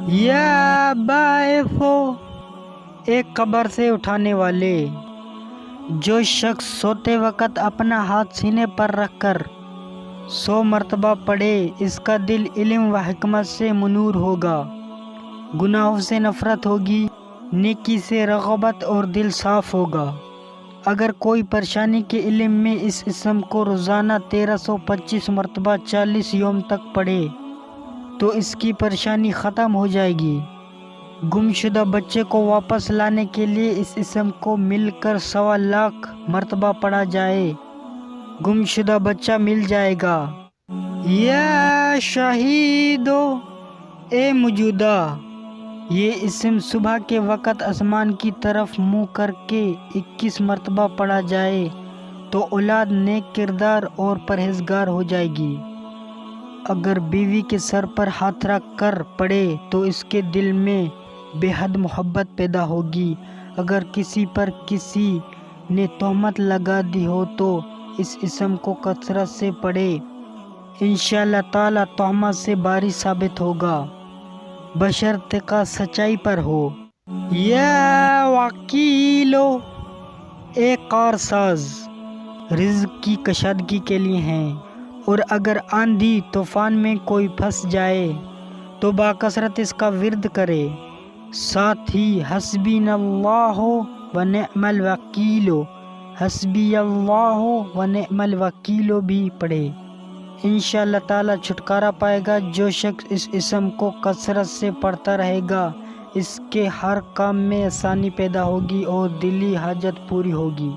یا باعثو، ایک قبر سے اٹھانے والے، جو شخص سوتے وقت اپنا ہاتھ سینے پر رکھ کر 100 مرتبہ پڑھے، اس کا دل علم و حکمت سے منور ہوگا، گناہوں سے نفرت ہوگی، نیکی سے رغبت اور دل صاف ہوگا۔ اگر کوئی پریشانی کے علم میں اس اسم کو روزانہ 1325 مرتبہ 40 یوم تک پڑھے تو اس کی پریشانی ختم ہو جائے گی۔ گمشدہ بچے کو واپس لانے کے لیے اس اسم کو مل کر 1.25 لاکھ مرتبہ پڑھا جائے، گمشدہ بچہ مل جائے گا۔ یا شہیدو، اے موجودہ، یہ اسم صبح کے وقت آسمان کی طرف منہ کر کے 21 مرتبہ پڑھا جائے تو اولاد نیک کردار اور پرہیزگار ہو جائے گی۔ اگر بیوی کے سر پر ہاتھ رکھ کر پڑھے تو اس کے دل میں بے حد محبت پیدا ہوگی۔ اگر کسی پر کسی نے تہمت لگا دی ہو تو اس اسم کو کثرت سے پڑھے، انشاءاللہ تعالی تہمت سے باری ثابت ہوگا، بشرطیکہ سچائی پر ہو۔ یا وکیلو، ایک کارساز، رزق کی کشادگی کے لیے ہیں، اور اگر آندھی طوفان میں کوئی پھنس جائے تو باکثرت اس کا ورد کرے، ساتھ ہی حسبی اللہ و نعم الوکیل، حسبی اللہ و نعم الوکیل بھی پڑھے، انشاءاللہ تعالی چھٹکارا پائے گا۔ جو شخص اس اسم کو کثرت سے پڑھتا رہے گا، اس کے ہر کام میں آسانی پیدا ہوگی اور دلی حاجت پوری ہوگی۔